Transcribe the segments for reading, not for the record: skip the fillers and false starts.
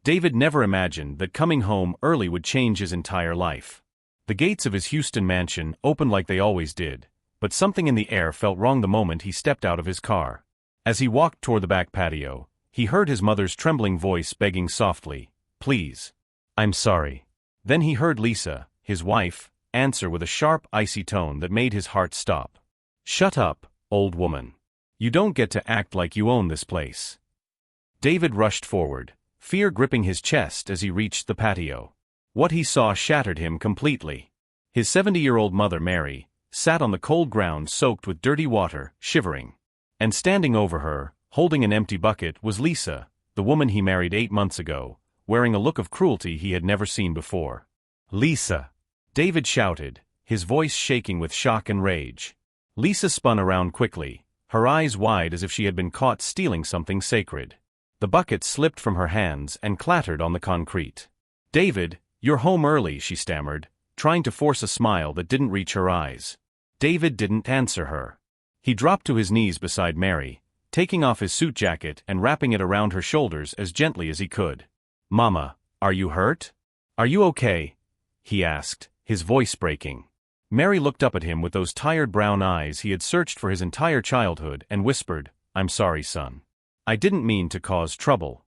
David never imagined that coming home early would change his entire life. The gates of his Houston mansion opened like they always did, but something in the air felt wrong the moment he stepped out of his car. As he walked toward the back patio, he heard his mother's trembling voice begging softly, "Please. I'm sorry." Then he heard Lisa, his wife, answer with a sharp, icy tone that made his heart stop. "Shut up, old woman. You don't get to act like you own this place." David rushed forward, fear gripping his chest as he reached the patio. What he saw shattered him completely. His 70-year-old mother, Mary, sat on the cold ground soaked with dirty water, shivering. And standing over her, holding an empty bucket, was Lisa, the woman he married 8 months ago, wearing a look of cruelty he had never seen before. "Lisa!" David shouted, his voice shaking with shock and rage. Lisa spun around quickly, her eyes wide as if she had been caught stealing something sacred. The bucket slipped from her hands and clattered on the concrete. "David, you're home early," she stammered, trying to force a smile that didn't reach her eyes. David didn't answer her. He dropped to his knees beside Mary, taking off his suit jacket and wrapping it around her shoulders as gently as he could. "Mama, are you hurt? Are you okay?" he asked, his voice breaking. Mary looked up at him with those tired brown eyes he had searched for his entire childhood and whispered, "I'm sorry, son. I didn't mean to cause trouble."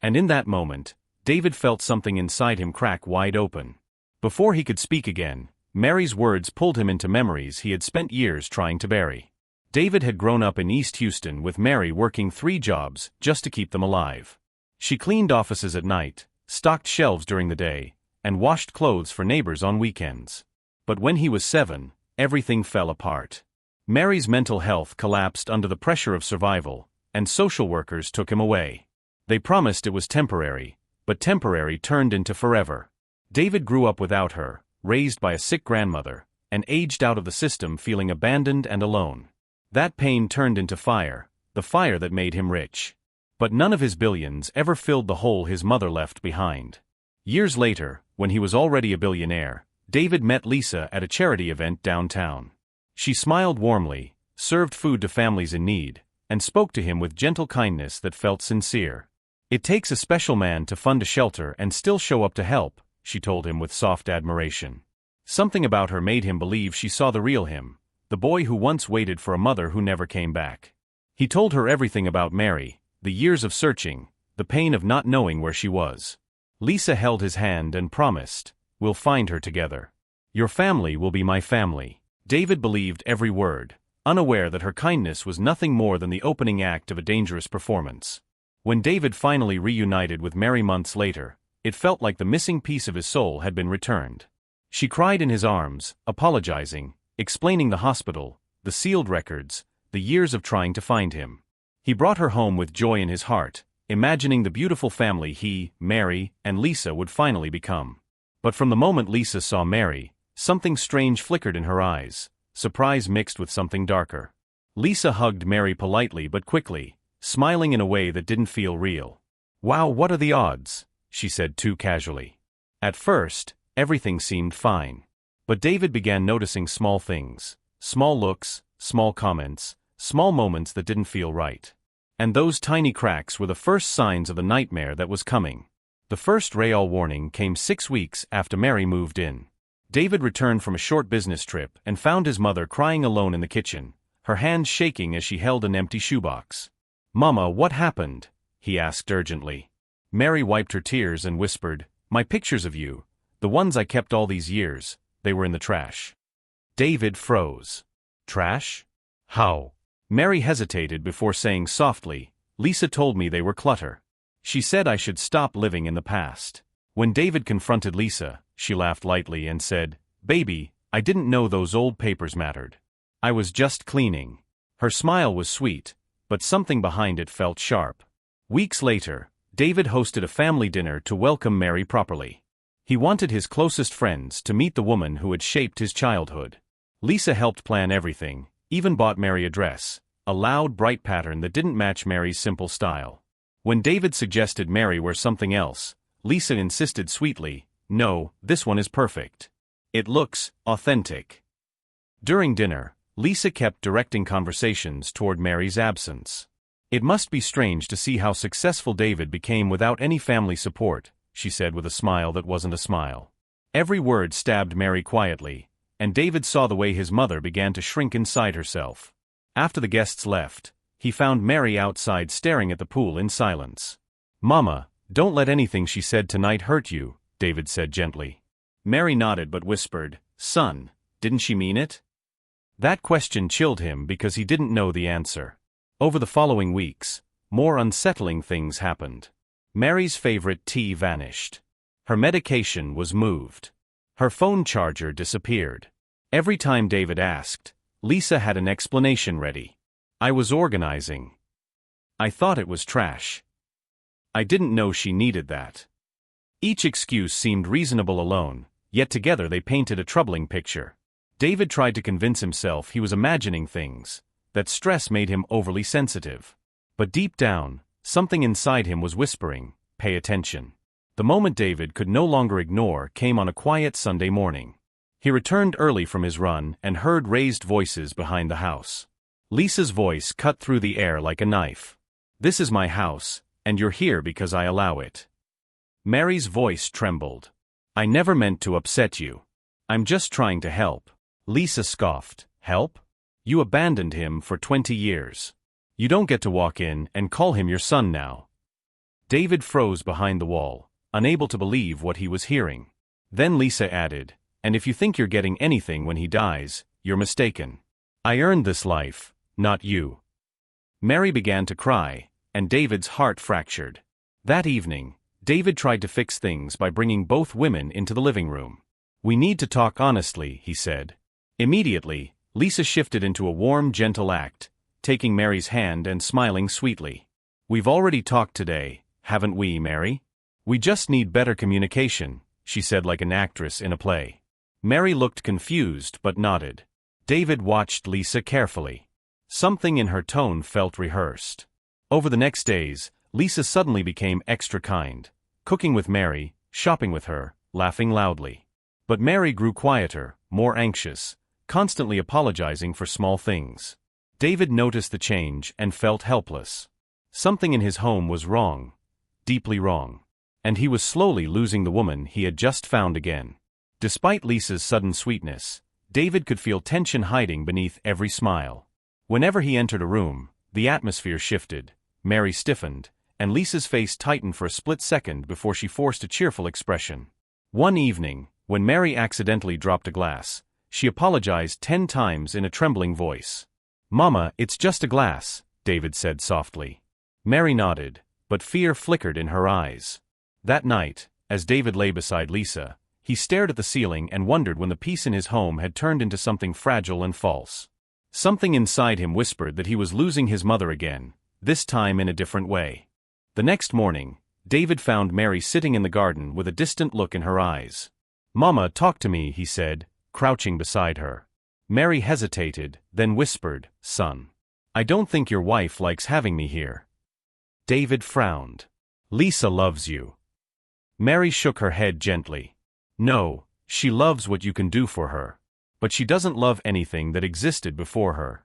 And in that moment, David felt something inside him crack wide open. Before he could speak again, Mary's words pulled him into memories he had spent years trying to bury. David had grown up in East Houston with Mary working 3 jobs just to keep them alive. She cleaned offices at night, stocked shelves during the day, and washed clothes for neighbors on weekends. But when he was 7, everything fell apart. Mary's mental health collapsed under the pressure of survival, and social workers took him away. They promised it was temporary, but temporary turned into forever. David grew up without her, raised by a sick grandmother, and aged out of the system feeling abandoned and alone. That pain turned into fire, the fire that made him rich. But none of his billions ever filled the hole his mother left behind. Years later, when he was already a billionaire, David met Lisa at a charity event downtown. She smiled warmly, served food to families in need, and spoke to him with gentle kindness that felt sincere. "It takes a special man to fund a shelter and still show up to help," she told him with soft admiration. Something about her made him believe she saw the real him, the boy who once waited for a mother who never came back. He told her everything about Mary, the years of searching, the pain of not knowing where she was. Lisa held his hand and promised, "We'll find her together. Your family will be my family." David believed every word, unaware that her kindness was nothing more than the opening act of a dangerous performance. When David finally reunited with Mary months later, it felt like the missing piece of his soul had been returned. She cried in his arms, apologizing, explaining the hospital, the sealed records, the years of trying to find him. He brought her home with joy in his heart, imagining the beautiful family he, Mary, and Lisa would finally become. But from the moment Lisa saw Mary, something strange flickered in her eyes, surprise mixed with something darker. Lisa hugged Mary politely but quickly, smiling in a way that didn't feel real. "Wow, what are the odds?" she said too casually. At first, everything seemed fine. But David began noticing small things, small looks, small comments, small moments that didn't feel right. And those tiny cracks were the first signs of the nightmare that was coming. The first real warning came 6 weeks after Mary moved in. David returned from a short business trip and found his mother crying alone in the kitchen, her hands shaking as she held an empty shoebox. "Mama, what happened?" he asked urgently. Mary wiped her tears and whispered, "My pictures of you, the ones I kept all these years, they were in the trash." David froze. "Trash? How?" Mary hesitated before saying softly, "Lisa told me they were clutter. She said I should stop living in the past." When David confronted Lisa, she laughed lightly and said, "Baby, I didn't know those old papers mattered. I was just cleaning." Her smile was sweet, but something behind it felt sharp. Weeks later, David hosted a family dinner to welcome Mary properly. He wanted his closest friends to meet the woman who had shaped his childhood. Lisa helped plan everything, even bought Mary a dress, a loud, bright pattern that didn't match Mary's simple style. When David suggested Mary wear something else, Lisa insisted sweetly, "No, this one is perfect. It looks authentic." During dinner, Lisa kept directing conversations toward Mary's absence. It must be strange to see how successful David became without any family support, she said with a smile that wasn't a smile. Every word stabbed Mary quietly, and David saw the way his mother began to shrink inside herself. After the guests left, he found Mary outside staring at the pool in silence. "Mama, don't let anything she said tonight hurt you," David said gently. Mary nodded but whispered, "Son, didn't she mean it?" That question chilled him because he didn't know the answer. Over the following weeks, more unsettling things happened. Mary's favorite tea vanished. Her medication was moved. Her phone charger disappeared. Every time David asked, Lisa had an explanation ready. "I was organizing. I thought it was trash. I didn't know she needed that." Each excuse seemed reasonable alone, yet together they painted a troubling picture. David tried to convince himself he was imagining things, that stress made him overly sensitive. But deep down, something inside him was whispering, "Pay attention." The moment David could no longer ignore came on a quiet Sunday morning. He returned early from his run and heard raised voices behind the house. Lisa's voice cut through the air like a knife. "This is my house, and you're here because I allow it." Mary's voice trembled. "I never meant to upset you. I'm just trying to help." Lisa scoffed. "Help? You abandoned him for 20 years. You don't get to walk in and call him your son now." David froze behind the wall, unable to believe what he was hearing. Then Lisa added, "And if you think you're getting anything when he dies, you're mistaken. I earned this life, not you." Mary began to cry, and David's heart fractured. That evening, David tried to fix things by bringing both women into the living room. "We need to talk honestly," he said. Immediately, Lisa shifted into a warm, gentle act, taking Mary's hand and smiling sweetly. "We've already talked today, haven't we, Mary? We just need better communication," she said like an actress in a play. Mary looked confused but nodded. David watched Lisa carefully. Something in her tone felt rehearsed. Over the next days, Lisa suddenly became extra kind, cooking with Mary, shopping with her, laughing loudly. But Mary grew quieter, more anxious, constantly apologizing for small things. David noticed the change and felt helpless. Something in his home was wrong, deeply wrong, and he was slowly losing the woman he had just found again. Despite Lisa's sudden sweetness, David could feel tension hiding beneath every smile. Whenever he entered a room, the atmosphere shifted, Mary stiffened, and Lisa's face tightened for a split second before she forced a cheerful expression. One evening, when Mary accidentally dropped a glass, she apologized 10 times in a trembling voice. "Mama, it's just a glass," David said softly. Mary nodded, but fear flickered in her eyes. That night, as David lay beside Lisa, he stared at the ceiling and wondered when the peace in his home had turned into something fragile and false. Something inside him whispered that he was losing his mother again, this time in a different way. The next morning, David found Mary sitting in the garden with a distant look in her eyes. "Mama, talk to me," he said, crouching beside her. Mary hesitated, then whispered, "Son, I don't think your wife likes having me here." David frowned. "Lisa loves you." Mary shook her head gently. "No, she loves what you can do for her. But she doesn't love anything that existed before her."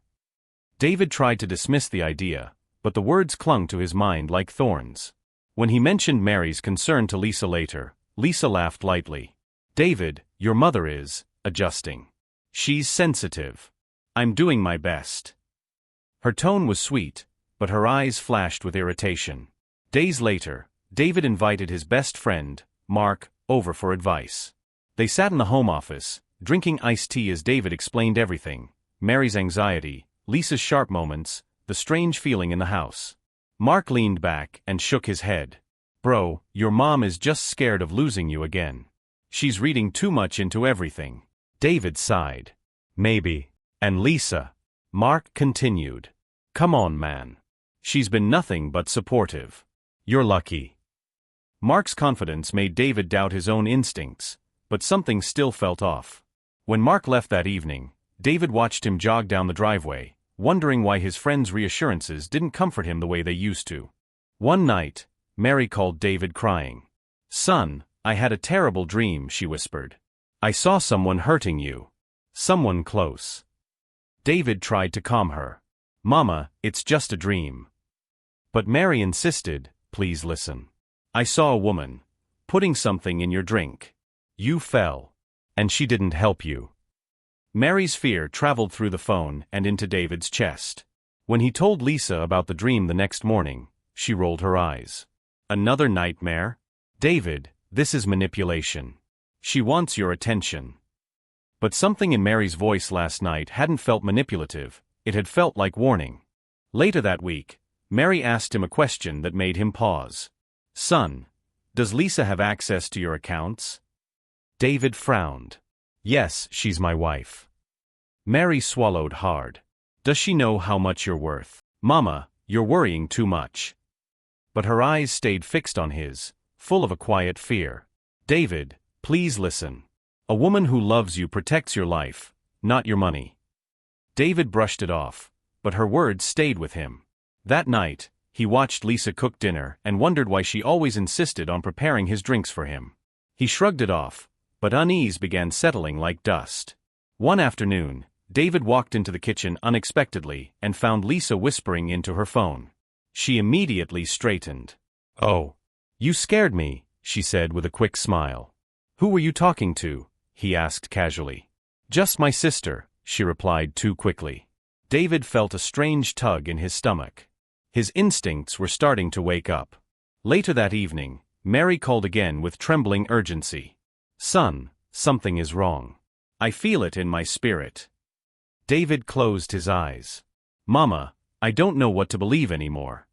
David tried to dismiss the idea, but the words clung to his mind like thorns. When he mentioned Mary's concern to Lisa later, Lisa laughed lightly. "David, your mother is adjusting. She's sensitive. I'm doing my best." Her tone was sweet, but her eyes flashed with irritation. Days later, David invited his best friend, Mark, over for advice. They sat in the home office, drinking iced tea as David explained everything: Mary's anxiety, Lisa's sharp moments, the strange feeling in the house. Mark leaned back and shook his head. "Bro, your mom is just scared of losing you again. She's reading too much into everything." David sighed. "Maybe. And Lisa," Mark continued. "Come on, man. She's been nothing but supportive. You're lucky." Mark's confidence made David doubt his own instincts, but something still felt off. When Mark left that evening, David watched him jog down the driveway, wondering why his friend's reassurances didn't comfort him the way they used to. One night, Mary called David crying. "Son, I had a terrible dream," she whispered. "I saw someone hurting you. Someone close." David tried to calm her. "Mama, it's just a dream." But Mary insisted, "Please listen. I saw a woman putting something in your drink. You fell. And she didn't help you." Mary's fear traveled through the phone and into David's chest. When he told Lisa about the dream the next morning, she rolled her eyes. "Another nightmare? David, this is manipulation. She wants your attention." But something in Mary's voice last night hadn't felt manipulative, it had felt like warning. Later that week, Mary asked him a question that made him pause. "Son, does Lisa have access to your accounts?" David frowned. "Yes, she's my wife." Mary swallowed hard. "Does she know how much you're worth?" "Mama, you're worrying too much." But her eyes stayed fixed on his, full of a quiet fear. "David, please listen. A woman who loves you protects your life, not your money." David brushed it off, but her words stayed with him. That night, he watched Lisa cook dinner and wondered why she always insisted on preparing his drinks for him. He shrugged it off, but unease began settling like dust. One afternoon, David walked into the kitchen unexpectedly and found Lisa whispering into her phone. She immediately straightened. "Oh, you scared me," she said with a quick smile. "Who were you talking to?" he asked casually. "Just my sister," she replied too quickly. David felt a strange tug in his stomach. His instincts were starting to wake up. Later that evening, Mary called again with trembling urgency. "Son, something is wrong. I feel it in my spirit." David closed his eyes. "Mama, I don't know what to believe anymore."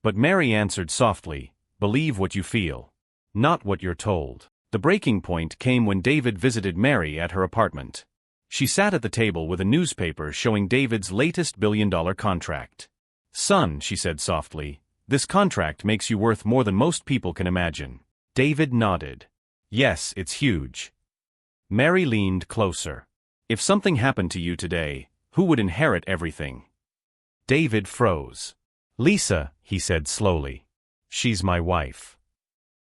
But Mary answered softly, "Believe what you feel, not what you're told." The breaking point came when David visited Mary at her apartment. She sat at the table with a newspaper showing David's latest billion-dollar contract. "Son," she said softly, "this contract makes you worth more than most people can imagine." David nodded. "Yes, it's huge." Mary leaned closer. "If something happened to you today, who would inherit everything?" David froze. "Lisa," he said slowly. "She's my wife."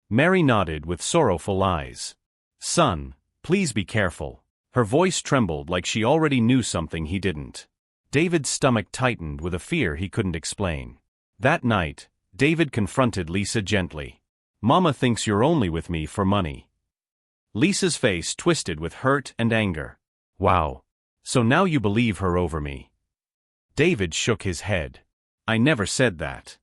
Mary nodded with sorrowful eyes. "Son, please be careful." Her voice trembled like she already knew something he didn't. David's stomach tightened with a fear he couldn't explain. That night, David confronted Lisa gently. "Mama thinks you're only with me for money." Lisa's face twisted with hurt and anger. "Wow. So now you believe her over me?" David shook his head. "I never said that."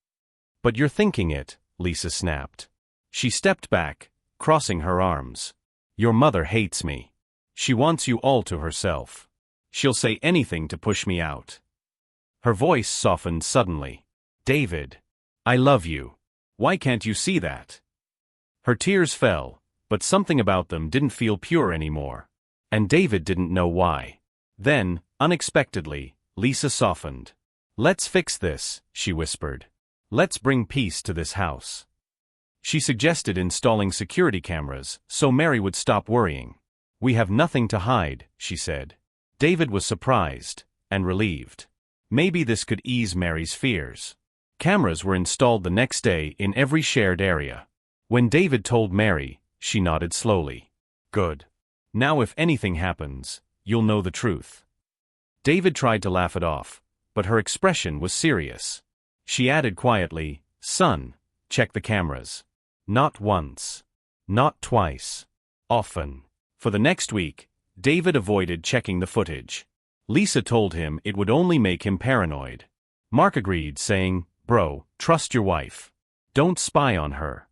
"But you're thinking it," Lisa snapped. She stepped back, crossing her arms. "Your mother hates me. She wants you all to herself. She'll say anything to push me out." Her voice softened suddenly. "David, I love you. Why can't you see that?" Her tears fell, but something about them didn't feel pure anymore. And David didn't know why. Then, unexpectedly, Lisa softened. "Let's fix this," she whispered. "Let's bring peace to this house." She suggested installing security cameras so Mary would stop worrying. "We have nothing to hide," she said. David was surprised and relieved. Maybe this could ease Mary's fears. Cameras were installed the next day in every shared area. When David told Mary, she nodded slowly. "Good. Now if anything happens, you'll know the truth." David tried to laugh it off, but her expression was serious. She added quietly, "Son, check the cameras. Not once. Not twice. Often." For the next week, David avoided checking the footage. Lisa told him it would only make him paranoid. Mark agreed, saying, "Bro, trust your wife. Don't spy on her."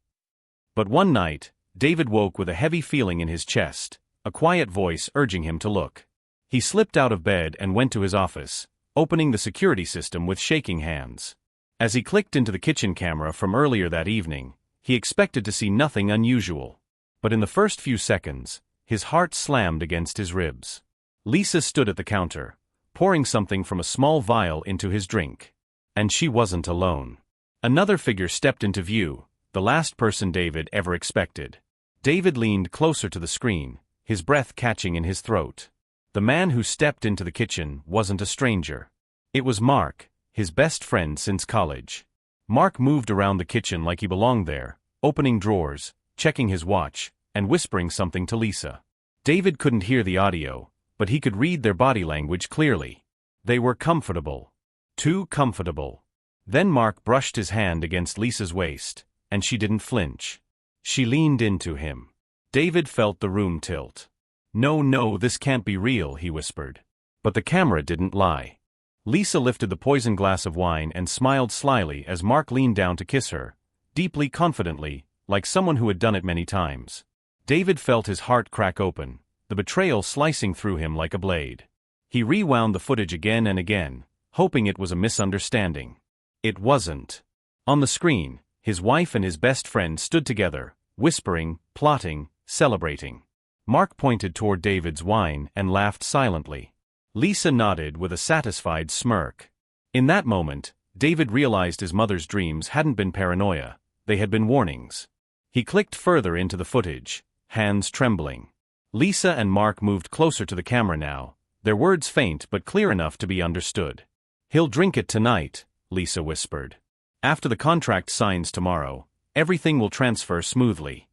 But one night, David woke with a heavy feeling in his chest, a quiet voice urging him to look. He slipped out of bed and went to his office, opening the security system with shaking hands. As he clicked into the kitchen camera from earlier that evening, he expected to see nothing unusual. But in the first few seconds, his heart slammed against his ribs. Lisa stood at the counter, pouring something from a small vial into his drink. And she wasn't alone. Another figure stepped into view, the last person David ever expected. David leaned closer to the screen, his breath catching in his throat. The man who stepped into the kitchen wasn't a stranger. It was Mark, his best friend since college. Mark moved around the kitchen like he belonged there, opening drawers, checking his watch, and whispering something to Lisa. David couldn't hear the audio, but he could read their body language clearly. They were comfortable. Too comfortable. Then Mark brushed his hand against Lisa's waist, and she didn't flinch. She leaned into him. David felt the room tilt. No, this can't be real, he whispered. But the camera didn't lie. Lisa lifted the poisoned glass of wine and smiled slyly as Mark leaned down to kiss her, deeply, confidently, like someone who had done it many times. David felt his heart crack open, the betrayal slicing through him like a blade. He rewound the footage again and again, hoping it was a misunderstanding. It wasn't. On the screen, his wife and his best friend stood together, whispering, plotting, celebrating. Mark pointed toward David's wine and laughed silently. Lisa nodded with a satisfied smirk. In that moment, David realized his mother's dreams hadn't been paranoia, they had been warnings. He clicked further into the footage, hands trembling. Lisa and Mark moved closer to the camera now, their words faint but clear enough to be understood. "He'll drink it tonight," Lisa whispered. "After the contract signs tomorrow, everything will transfer smoothly."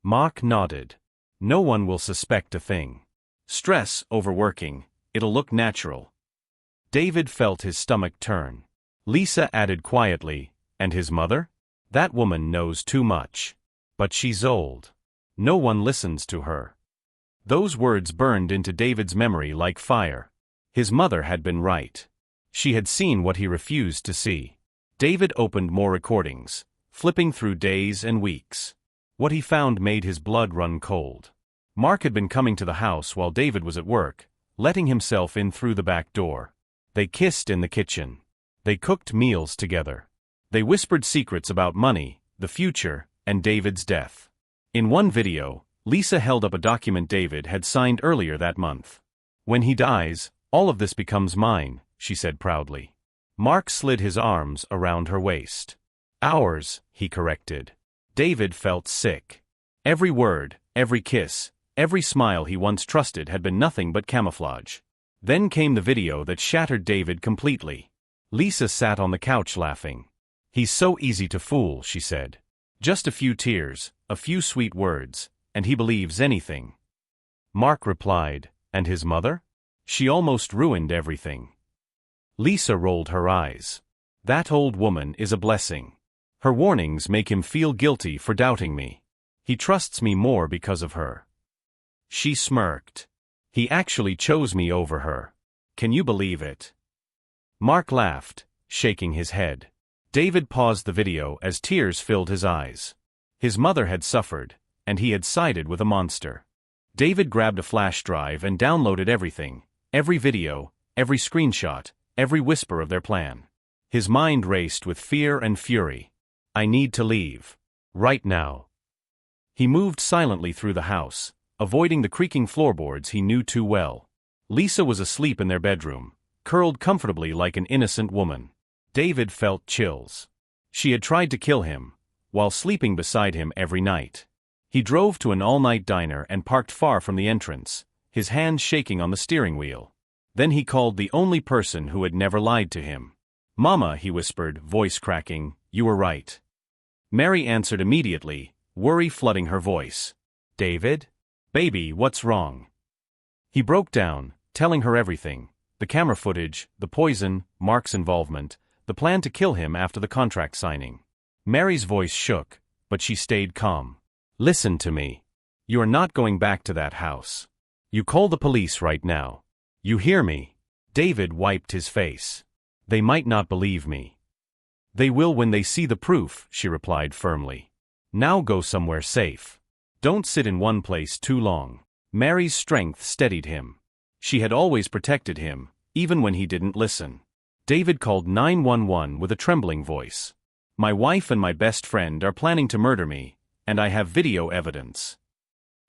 Mark nodded. "No one will suspect a thing. Stress, overworking, it'll look natural." David felt his stomach turn. Lisa added quietly, "And his mother? That woman knows too much. But she's old. No one listens to her." Those words burned into David's memory like fire. His mother had been right. She had seen what he refused to see. David opened more recordings, flipping through days and weeks. What he found made his blood run cold. Mark had been coming to the house while David was at work, letting himself in through the back door. They kissed in the kitchen. They cooked meals together. They whispered secrets about money, the future, and David's death. In one video, Lisa held up a document David had signed earlier that month. "When he dies, all of this becomes mine," she said proudly. Mark slid his arms around her waist. "Ours," he corrected. David felt sick. Every word, every kiss, every smile he once trusted had been nothing but camouflage. Then came the video that shattered David completely. Lisa sat on the couch laughing. "He's so easy to fool," she said. "Just a few tears, a few sweet words, and he believes anything." Mark replied, "And his mother? She almost ruined everything." Lisa rolled her eyes. "That old woman is a blessing. Her warnings make him feel guilty for doubting me. He trusts me more because of her." She smirked. "He actually chose me over her. Can you believe it?" Mark laughed, shaking his head. David paused the video as tears filled his eyes. His mother had suffered, and he had sided with a monster. David grabbed a flash drive and downloaded everything, every video, every screenshot, every whisper of their plan. His mind raced with fear and fury. "I need to leave. Right now." He moved silently through the house, avoiding the creaking floorboards he knew too well. Lisa was asleep in their bedroom, curled comfortably like an innocent woman. David felt chills. She had tried to kill him, while sleeping beside him every night. He drove to an all-night diner and parked far from the entrance, his hands shaking on the steering wheel. Then he called the only person who had never lied to him. "Mama," he whispered, voice cracking, "you were right." Mary answered immediately, worry flooding her voice. "David? Baby, what's wrong?" He broke down, telling her everything, the camera footage, the poison, Mark's involvement, the plan to kill him after the contract signing. Mary's voice shook, but she stayed calm. "Listen to me. You are not going back to that house. You call the police right now. You hear me?" David wiped his face. "They might not believe me." "They will when they see the proof," she replied firmly. "Now go somewhere safe. Don't sit in one place too long." Mary's strength steadied him. She had always protected him, even when he didn't listen. David called 911 with a trembling voice. "My wife and my best friend are planning to murder me, and I have video evidence."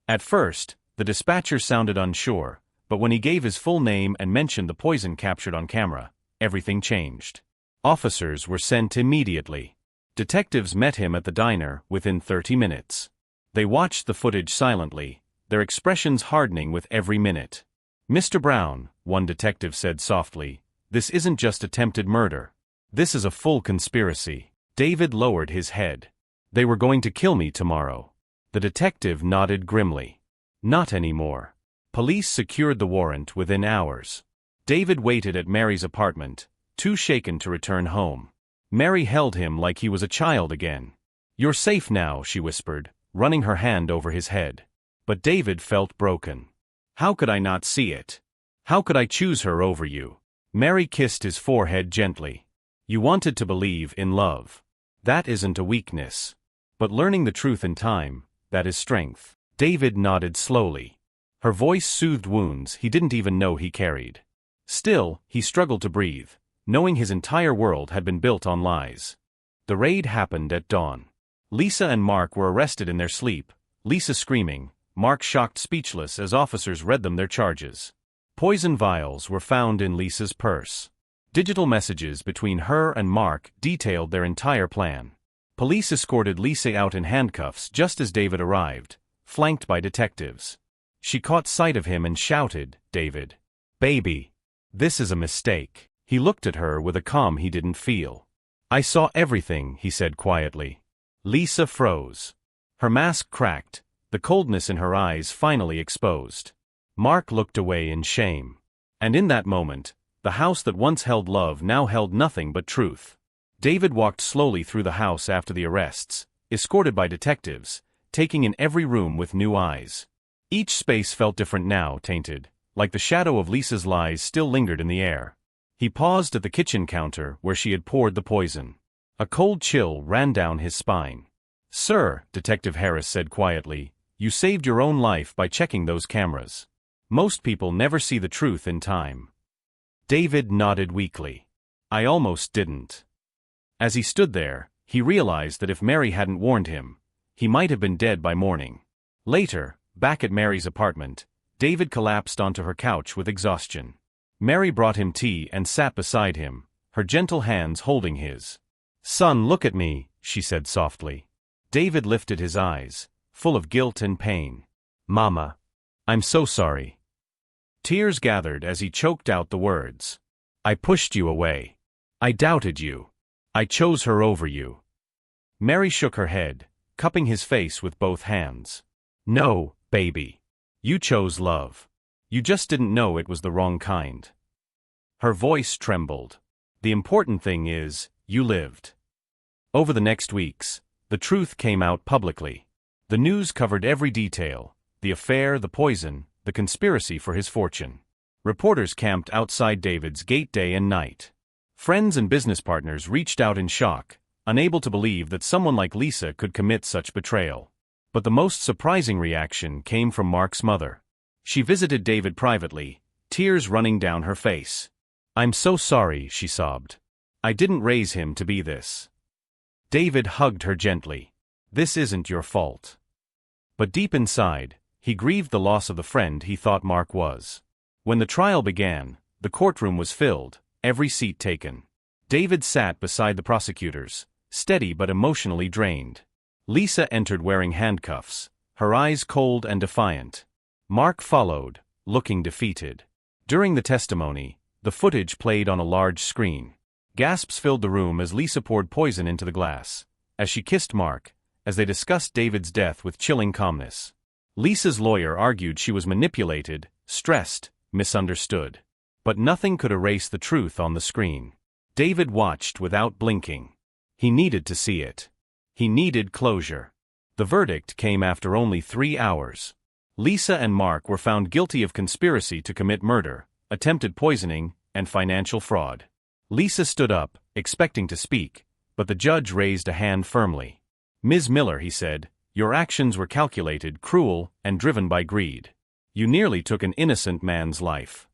At first, the dispatcher sounded unsure, but when he gave his full name and mentioned the poison captured on camera, everything changed. Officers were sent immediately. Detectives met him at the diner within 30 minutes. They watched the footage silently, their expressions hardening with every minute. "Mr. Brown," one detective said softly, "this isn't just attempted murder. This is a full conspiracy." David lowered his head. "They were going to kill me tomorrow." The detective nodded grimly. "Not anymore." Police secured the warrant within hours. David waited at Mary's apartment, too shaken to return home. Mary held him like he was a child again. "You're safe now," she whispered, running her hand over his head. But David felt broken. "How could I not see it? How could I choose her over you?" Mary kissed his forehead gently. "You wanted to believe in love. That isn't a weakness. But learning the truth in time, that is strength." David nodded slowly. Her voice soothed wounds he didn't even know he carried. Still, he struggled to breathe, knowing his entire world had been built on lies. The raid happened at dawn. Lisa and Mark were arrested in their sleep, Lisa screaming, Mark shocked speechless as officers read them their charges. Poison vials were found in Lisa's purse. Digital messages between her and Mark detailed their entire plan. Police escorted Lisa out in handcuffs just as David arrived, flanked by detectives. She caught sight of him and shouted, "David. Baby. This is a mistake." He looked at her with a calm he didn't feel. "I saw everything," he said quietly. Lisa froze. Her mask cracked, the coldness in her eyes finally exposed. Mark looked away in shame. And in that moment, the house that once held love now held nothing but truth. David walked slowly through the house after the arrests, escorted by detectives, taking in every room with new eyes. Each space felt different now, tainted, like the shadow of Lisa's lies still lingered in the air. He paused at the kitchen counter where she had poured the poison. A cold chill ran down his spine. "Sir," Detective Harris said quietly, "you saved your own life by checking those cameras. Most people never see the truth in time." David nodded weakly. "I almost didn't." As he stood there, he realized that if Mary hadn't warned him, he might have been dead by morning. Later, back at Mary's apartment, David collapsed onto her couch with exhaustion. Mary brought him tea and sat beside him, her gentle hands holding his. "Son, look at me," she said softly. David lifted his eyes, full of guilt and pain. "Mama. I'm so sorry." Tears gathered as he choked out the words. "I pushed you away. I doubted you. I chose her over you." Mary shook her head, cupping his face with both hands. "No, baby. You chose love. You just didn't know it was the wrong kind." Her voice trembled. "The important thing is, you lived." Over the next weeks, the truth came out publicly. The news covered every detail: the affair, the poison, the conspiracy for his fortune. Reporters camped outside David's gate day and night. Friends and business partners reached out in shock, unable to believe that someone like Lisa could commit such betrayal. But the most surprising reaction came from Mark's mother. She visited David privately, tears running down her face. "I'm so sorry," she sobbed. "I didn't raise him to be this." David hugged her gently. "This isn't your fault." But deep inside, he grieved the loss of the friend he thought Mark was. When the trial began, the courtroom was filled, every seat taken. David sat beside the prosecutors, steady but emotionally drained. Lisa entered wearing handcuffs, her eyes cold and defiant. Mark followed, looking defeated. During the testimony, the footage played on a large screen. Gasps filled the room as Lisa poured poison into the glass, as she kissed Mark, as they discussed David's death with chilling calmness. Lisa's lawyer argued she was manipulated, stressed, misunderstood. But nothing could erase the truth on the screen. David watched without blinking. He needed to see it. He needed closure. The verdict came after only 3 hours. Lisa and Mark were found guilty of conspiracy to commit murder, attempted poisoning, and financial fraud. Lisa stood up, expecting to speak, but the judge raised a hand firmly. "Ms. Miller," he said, "your actions were calculated, cruel, and driven by greed. You nearly took an innocent man's life."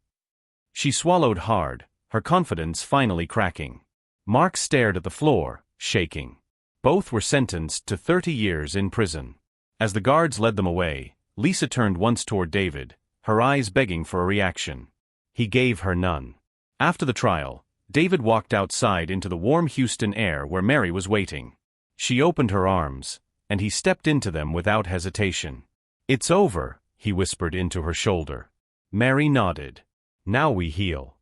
She swallowed hard, her confidence finally cracking. Mark stared at the floor, shaking. Both were sentenced to 30 years in prison. As the guards led them away, Lisa turned once toward David, her eyes begging for a reaction. He gave her none. After the trial, David walked outside into the warm Houston air where Mary was waiting. She opened her arms, and he stepped into them without hesitation. "It's over," he whispered into her shoulder. Mary nodded. "Now we heal."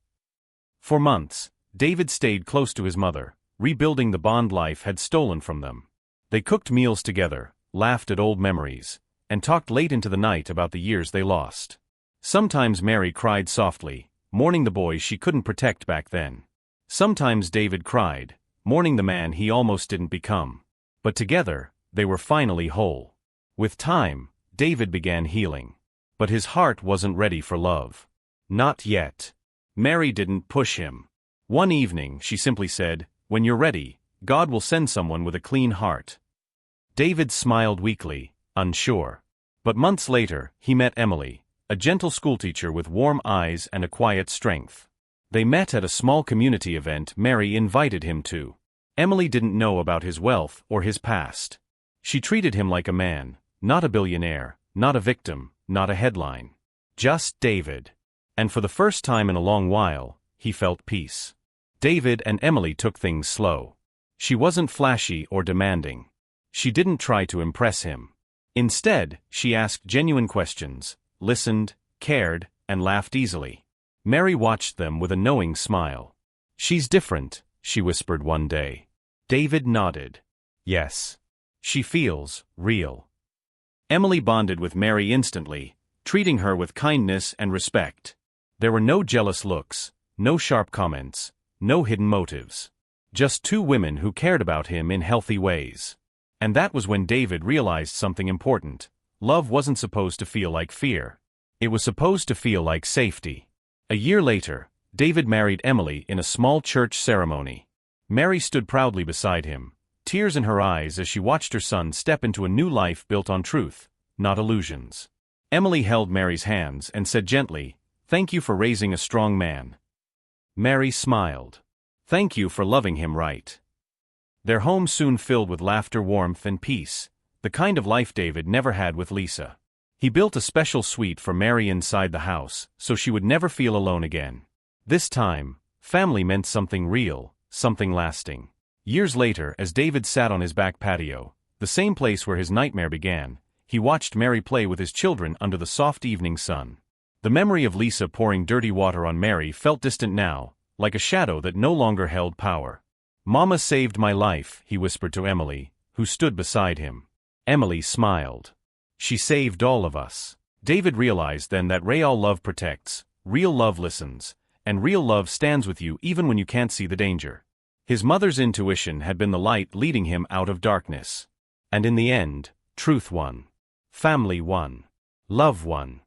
For months, David stayed close to his mother, rebuilding the bond life had stolen from them. They cooked meals together, laughed at old memories, and talked late into the night about the years they lost. Sometimes Mary cried softly, mourning the boys she couldn't protect back then. Sometimes David cried, mourning the man he almost didn't become. But together, they were finally whole. With time, David began healing. But his heart wasn't ready for love. Not yet. Mary didn't push him. One evening, she simply said, "When you're ready, God will send someone with a clean heart." David smiled weakly, unsure. But months later, he met Emily, a gentle schoolteacher with warm eyes and a quiet strength. They met at a small community event Mary invited him to. Emily didn't know about his wealth or his past. She treated him like a man, not a billionaire, not a victim, not a headline. Just David. And for the first time in a long while, he felt peace. David and Emily took things slow. She wasn't flashy or demanding. She didn't try to impress him. Instead, she asked genuine questions, listened, cared, and laughed easily. Mary watched them with a knowing smile. "She's different," she whispered one day. David nodded. "Yes. She feels real." Emily bonded with Mary instantly, treating her with kindness and respect. There were no jealous looks, no sharp comments, no hidden motives. Just two women who cared about him in healthy ways. And that was when David realized something important. Love wasn't supposed to feel like fear. It was supposed to feel like safety. A year later, David married Emily in a small church ceremony. Mary stood proudly beside him, tears in her eyes as she watched her son step into a new life built on truth, not illusions. Emily held Mary's hands and said gently, "Thank you for raising a strong man." Mary smiled. "Thank you for loving him right." Their home soon filled with laughter, warmth, and peace, the kind of life David never had with Lisa. He built a special suite for Mary inside the house, so she would never feel alone again. This time, family meant something real, something lasting. Years later, as David sat on his back patio, the same place where his nightmare began, he watched Mary play with his children under the soft evening sun. The memory of Lisa pouring dirty water on Mary felt distant now, like a shadow that no longer held power. "Mama saved my life," he whispered to Emily, who stood beside him. Emily smiled. "She saved all of us." David realized then that real love protects, real love listens, and real love stands with you even when you can't see the danger. His mother's intuition had been the light leading him out of darkness. And in the end, truth won. Family won. Love won.